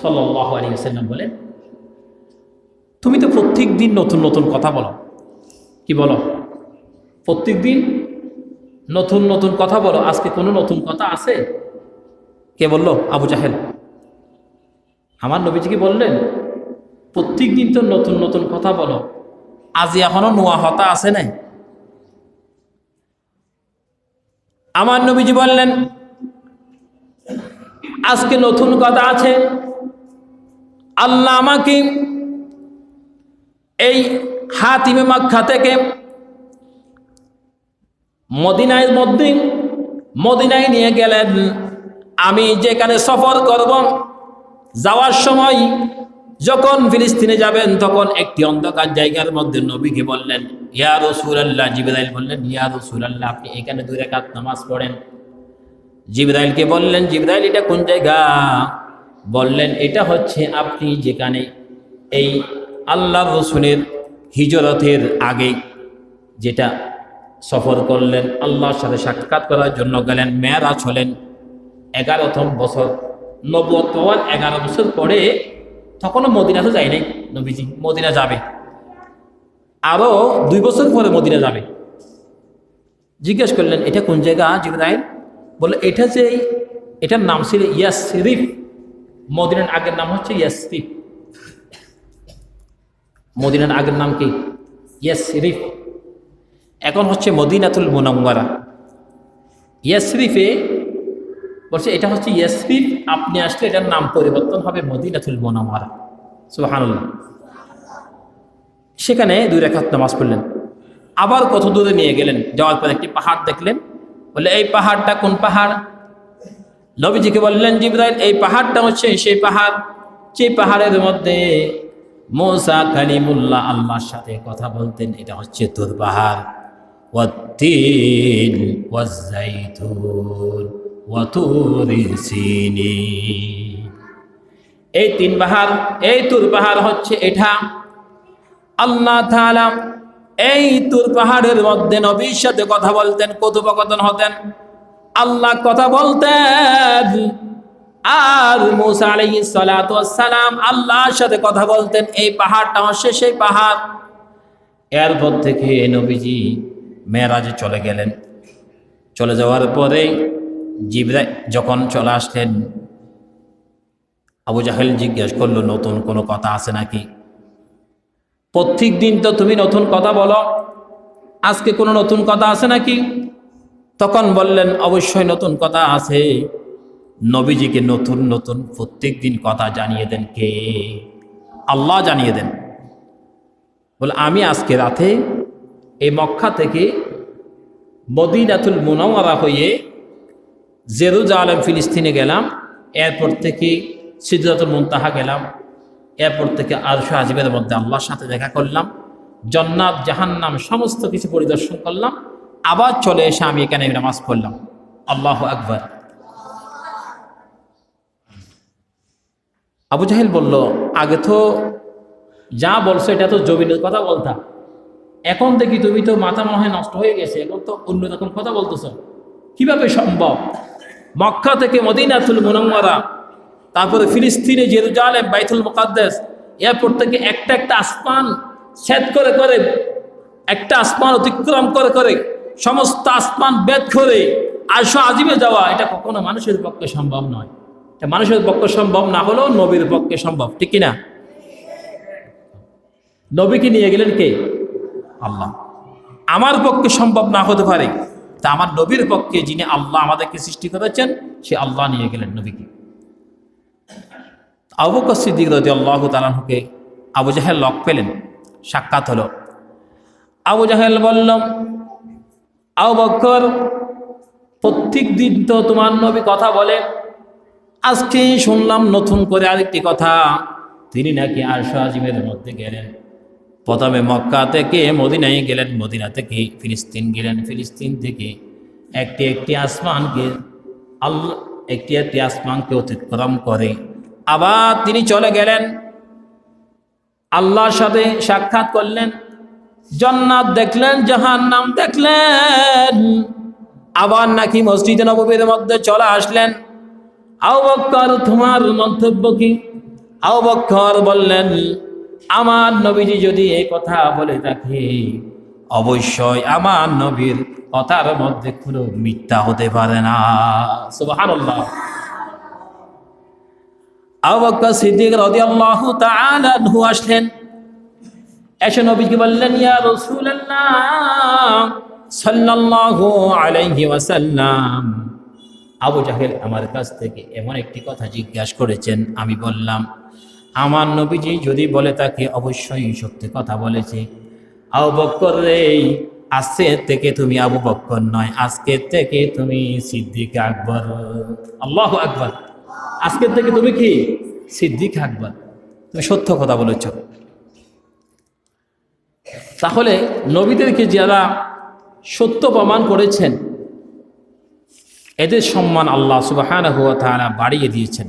সাল্লাল্লাহু আলাইহি ওয়াসাল্লাম বলেন, তুমি তো প্রত্যেক দিন নতুন নতুন কথা বলো। কি বলো? প্রত্যেক দিন নতুন নতুন কথা বলো, আজকে কোনো নতুন কথা আছে? কে বললো? আবু জাহেল। আমার নবীজি কি বললেন, প্রত্যেক দিন তো নতুন নতুন কথা বলো, আজ এখনো নোয়া হতা আছে নাই? আমার নবীজি বললেন, আজকে নতুন কথা আছে। আল্লাহ আমাকে এই হাতিমে মক্কা থেকে মদিনায় নিয়ে গেলেন। আমি যেখানে সফর করব, যাওয়ার সময় যখন ফিলিস্তিনে যাবেন, তখন একটি অন্ধকার জায়গার মধ্যে নবীকে বললেন, ইয়া রাসূলুল্লাহ, জিবরাইল বললেন, ইয়া রাসূলুল্লাহ, আপনি এখানে 2 রাকাত নামাজ পড়েন। জিবরাইলকে বললেন, জিবরাইল, এটা কোন জায়গা? বললেন, এটা হচ্ছে আপনি যেখানে এই আল্লাহর রাসূলের হিজরতের আগে যেটা সফর করলেন, আল্লাহর সাথে সাক্ষাৎ করার জন্য গেলেন, মেরাজ হলেন 11তম বছর, নবুয়ত হওয়ার 11 বছর পরে, তখনও মদিনা তো যায় নাই নবীজি, মদিনা যাবে আরো 2 বছর পরে মদিনা যাবে। জিজ্ঞেস করলেন, এটা কোন জায়গা জিবরাইল? বলে, এটা যে এটার নাম ছিল ইয়াসরিফ, মদিনার আগের নাম হচ্ছে ইয়াসরিফ। মদিনার আগের নাম কি? ইয়াসরিফ। এখন হচ্ছে মদিনাতুল মুনাওয়ারা। ইয়াসরিফে বলছে এটা হচ্ছে ইয়াসরিফ, আপনি আসলে এটার নাম পরিবর্তন হবে মদিনাতুল মুনাওয়ারা। সুবহানাল্লাহ। সেখানে 2 রাকাত নামাজ পড়লেন। আবার কত দূরে নিয়ে গেলেন, যাওয়ার পর একটি পাহাড় দেখলেন। বলে, এই পাহাড়টা কোন পাহাড়? নবীজিকে বললেন, জিবরাইল, এই পাহাড়টা হচ্ছে সেই পাহাড় যে পাহাড়ের মধ্যে মুসা কালিমুল্লাহ আল্লাহর সাথে কথা বলতেন, এটা হচ্ছে তুর পাহাড়। ওয়াত্তিন ওয়াজ্জাইতুন ওয়া তুরি সিনিন। এই 3 পাহাড়, এই তুর পাহাড় হচ্ছে এটা। আল্লাহ তাআলা এই তুর পাহাড়ের মধ্যে নবীর সাথে কথা বলতেন, কথোপকথন হতেন, আল্লাহ কথা বলতেন, আর মুসা আলাইহিস সালাতু ওয়াস সালাম আল্লাহর সাথে কথা বলতেন। এই পাহাড়টা হচ্ছে সেই পাহাড়। এরপর থেকে নবীজি মেরাজে চলে গেলেন। চলে যাওয়ার পরে জিবরাইল যখন চলে আসলেন, আবু জাহেল জিজ্ঞেস করলো, নতুন কোনো কথা আছে নাকি? প্রত্যেক দিন তো তুমি নতুন কথা বলো, আজকে কোনো নতুন কথা আছে নাকি? তখন বললেন, অবশ্যই নতুন কথা আছে। নবীজিকে নতুন নতুন প্রত্যেক দিন কথা জানিয়ে দেন কে? আল্লাহ জানিয়ে দেন। বলে, আমি আজকে রাতে এই মক্কা থেকে মদিনাতুল মুনাওয়ারা হয়ে জেরুজালেম ফিলিস্তিনে গেলাম, এরপর থেকে সিদরাতুল মুনতাহা গেলাম, এরপর থেকে আরশে আজিমের মধ্যে আল্লাহর সাথে দেখা করলাম, জান্নাত জাহান্নাম সমস্ত কিছু পরিদর্শন করলাম, আবার চলে এসে আমি এখানে নামাজ পড়লাম। আল্লাহু আকবার। আবু জাহেল বলল, আগে তো যা বলছো এটা তো জমিনের কথা বলতা, এখন দেখি তুমি তো মাথা মনে হয় নষ্ট হয়ে গেছে, এখন তো অন্য রকম কথা বলতেছ, কিভাবে সম্ভব? মক্কা থেকে মদিনাতুল মুনাওয়ারা, তারপরে ফিলিস্তিনে জেরুজালেম, বাইতুল মুকাদ্দাস, এরপর থেকে একটা একটা আসমান ছেদ করে করে, একটা আসমান অতিক্রম করে করে, সমস্ত আসমান বেদ করে আরশে আজিমে যাওয়া, এটা কখনো মানুষের পক্ষে সম্ভব নয়। এটা মানুষের পক্ষে সম্ভব না হলেও নবীর পক্ষে সম্ভব, ঠিক কিনা? নবীকে নিয়ে গেলেন কে? আল্লাহ। আমার পক্ষে সম্ভব না হতে পারে, তা আমার নবীর পক্ষে যিনি আল্লাহ আমাদেরকে সৃষ্টি করেছেন, সে আল্লাহ নিয়ে গেলেন নবীকে। আবু বকর সিদ্দিক রাদিয়াল্লাহু তাআলা আনহুকে আবু জাহেল লক পেলেন, সাক্ষাৎ হলো। আবু জাহেল বলল, আবু বকর, প্রত্যেক দিন তো তোমার নবী কথা বলে, আজকে শুনলাম নতুন করে আরেকটি কথা, তিনি নাকি আরশে আজিমের মধ্যে গেলেন। প্রথমে মক্কা থেকে মদিনায় গেলেন, মদিনা থেকে ফিলিস্তিন গেলেন, ফিলিস্তিন থেকে একটি একটি আসমানকে আল্লাহ একটি একটি আসমানকে অতিক্রম করে আবার তিনি চলে গেলেন, আল্লাহর সাথে সাক্ষাৎ করলেন, জান্নাত দেখলেন, জাহান্নাম দেখলেন, আবার নাকি মসজিদে নববীর মধ্যে চলে আসলেন। আবু বকর, তোমার মন্তব্য কি? আবু বকর বললেন, আমার নবীজি যদি এই কথা বলে থাকে, অবশ্যই আমার নবীর কথার মধ্যে কোনো মিথ্যা হতে পারে না। সুবহানাল্লাহ। আবু বকর সিদ্দিক রাদিয়াল্লাহু তাআলা আনহু আসলেন, এসে নবীকে বললেন, ইয়া রাসূলুল্লাহ সাল্লাল্লাহু আলাইহি ওয়াসাল্লাম, আবু জাহেল আমার কাছ থেকে এমন একটি কথা জিজ্ঞাসা করেছেন। আমি বললাম, আমার নবীজি যদি বলে তাকে অবশ্যই সত্যি কথা বলেছে। আবু বকর রে, আজকে থেকে তুমি আবু বকর নয়, আজকে থেকে তুমি সিদ্দিক আকবর। আল্লাহু আকবার। আজকে থেকে তুমি কি? সিদ্দিক আকবর। তুমি সত্য কথা বলেছ। তাহলে নবীদেরকে যারা সত্য প্রমাণ করেছেন, এদের সম্মান আল্লাহ সুবহানাহু ওয়া তাআলা বাড়িয়ে দিয়েছেন।